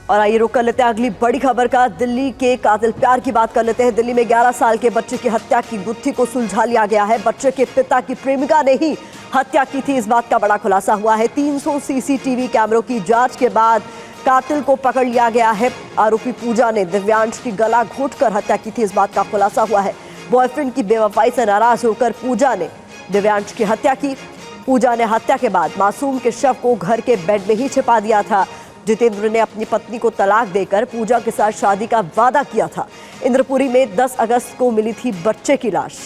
और आइए रुक कर लेते हैं अगली बड़ी खबर का। दिल्ली के कातिल प्यार की बात कर लेते हैं। दिल्ली में 11 साल के बच्चे की हत्या की गुत्थी को सुलझा लिया गया है। बच्चे के पिता की प्रेमिका ने ही हत्या की थी, इस बात का बड़ा खुलासा हुआ है। 300 सीसीटीवी कैमरों की जांच के बाद कातिल को पकड़ लिया गया है। आरोपी पूजा ने दिव्यांश की गला घोंटकर हत्या की थी, इस बात का खुलासा हुआ है। बॉयफ्रेंड की बेवफाई से नाराज होकर पूजा ने दिव्यांश की हत्या की। पूजा ने हत्या के बाद मासूम के शव को घर के बेड में ही छिपा दिया था। जितेंद्र ने अपनी पत्नी को तलाक देकर पूजा के साथ शादी का वादा किया था। इंद्रपुरी में 10 अगस्त को मिली थी बच्चे की लाश।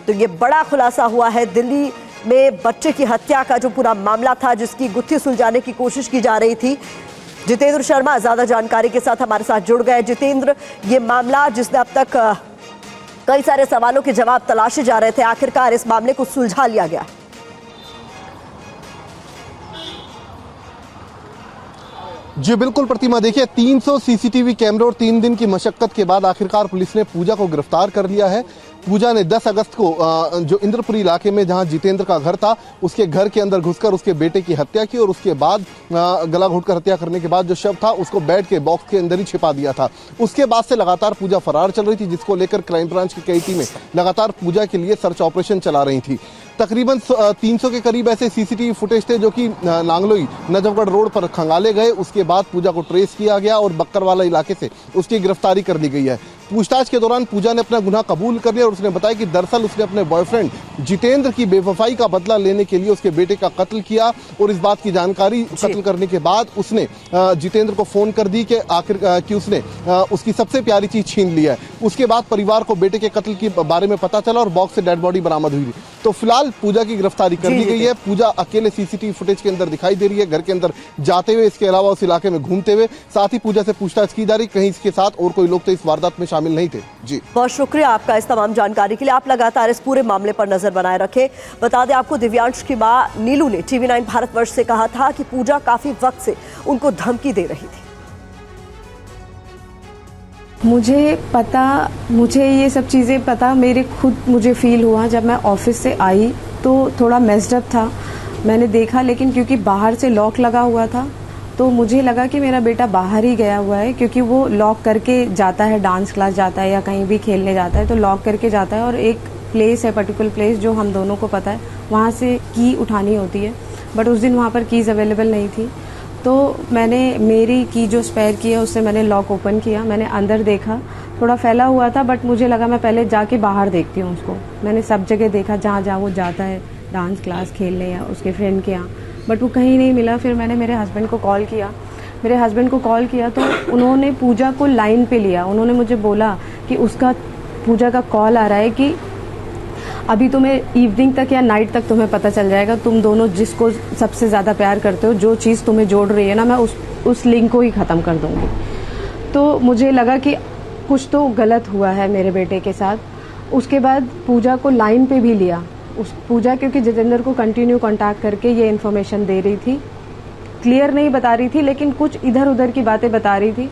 तो ये बड़ा खुलासा हुआ है। दिल्ली में बच्चे की हत्या का जो पूरा मामला था, जिसकी गुत्थी सुलझाने की कोशिश की जा रही थी। जितेंद्र शर्मा ज्यादा जानकारी के साथ हमारे साथ जुड़ गए। जितेंद्र, ये मामला जिसने अब तक कई सारे सवालों के जवाब तलाशे जा रहे थे, आखिरकार इस मामले को सुलझा लिया गया। जी बिल्कुल प्रतिमा, देखिए 300 सीसीटीवी कैमरे और 3 दिन की मशक्कत के बाद आखिरकार पुलिस ने पूजा को गिरफ्तार कर लिया है। पूजा ने 10 अगस्त को जो इंद्रपुरी इलाके में जहां जितेंद्र का घर था, उसके घर के अंदर घुसकर उसके बेटे की हत्या की और उसके बाद गला घोंटकर हत्या करने के बाद जो शव था उसको बेड के बॉक्स के अंदर ही छिपा दिया था। उसके बाद से लगातार पूजा फरार चल रही थी, जिसको लेकर क्राइम ब्रांच की कई टीमें लगातार पूजा के लिए सर्च ऑपरेशन चला रही थी। तकरीबन 300 के करीब ऐसे सीसीटीवी फुटेज थे जो कि नांगलोई नजफगढ़ रोड पर खंगाले गए। उसके बाद पूजा को ट्रेस किया गया और बक्करवाला इलाके से उसकी गिरफ्तारी कर ली गई है। पूछताछ के दौरान पूजा ने अपना गुनाह कबूल कर लिया और उसने बताया कि दरअसल उसने अपने बॉयफ्रेंड जितेंद्र की बेवफाई का बदला लेने के लिए उसके बेटे का कत्ल किया और इस बात की जानकारी कत्ल करने के बाद उसने जितेंद्र को फोन कर दी कि आखिर कि उसने उसकी सबसे प्यारी चीज छीन ली है। उसके बाद परिवार को बेटे के कत्ल के बारे में पता चला और बॉक्स से डेड बॉडी बरामद हुई। तो फिलहाल पूजा की गिरफ्तारी कर ली गई है। पूजा अकेले सीसीटीवी फुटेज के अंदर दिखाई दे रही है, घर के अंदर जाते हुए, इसके अलावा उस इलाके में घूमते हुए। साथ ही पूजा से पूछताछ की जा रही, कहीं इसके साथ और कोई लोग तो इस वारदात में शामिल नहीं थे। जी बहुत शुक्रिया आपका इस तमाम जानकारी के लिए। आप लगातार इस पूरे मामले पर नजर बनाए रखें। बता दें आपको, दिव्यांश की मां नीलू ने TV9 भारतवर्ष से कहा था कि पूजा काफी वक्त से उनको धमकी दे रही थी। मुझे ये सब चीज़ें पता मुझे फील हुआ जब मैं ऑफिस से आई तो थोड़ा मेस्ड अप था। मैंने देखा, लेकिन क्योंकि बाहर से लॉक लगा हुआ था तो मुझे लगा कि मेरा बेटा बाहर ही गया हुआ है, क्योंकि वो लॉक करके जाता है, डांस क्लास जाता है या कहीं भी खेलने जाता है तो लॉक करके जाता है। और एक प्लेस है, पर्टिकुलर प्लेस जो हम दोनों को पता है, वहाँ से की उठानी होती है। बट उस दिन वहाँ पर कीज़ अवेलेबल नहीं थी, तो मैंने मेरी की जो स्पेयर की है उससे मैंने लॉक ओपन किया। मैंने अंदर देखा, थोड़ा फैला हुआ था, बट मुझे लगा मैं पहले जाके बाहर देखती हूँ उसको। मैंने सब जगह देखा, जहाँ जहाँ वो जाता है डांस क्लास खेलने या उसके फ्रेंड के यहाँ, बट वो कहीं नहीं मिला। फिर मैंने मेरे हस्बैंड को कॉल किया तो उन्होंने पूजा को लाइन पे लिया। उन्होंने मुझे बोला कि पूजा का कॉल आ रहा है कि अभी तुम्हें इवनिंग तक या नाइट तक तुम्हें पता चल जाएगा, तुम दोनों जिसको सबसे ज़्यादा प्यार करते हो, जो चीज़ तुम्हें जोड़ रही है ना, मैं उस लिंक को ही ख़त्म कर दूँगी। तो मुझे लगा कि कुछ तो गलत हुआ है मेरे बेटे के साथ। उसके बाद पूजा को लाइन पे भी लिया। पूजा क्योंकि जितेंद्र को कंटिन्यू कांटेक्ट करके ये इन्फॉर्मेशन दे रही थी, क्लियर नहीं बता रही थी, लेकिन कुछ इधर उधर की बातें बता रही थी।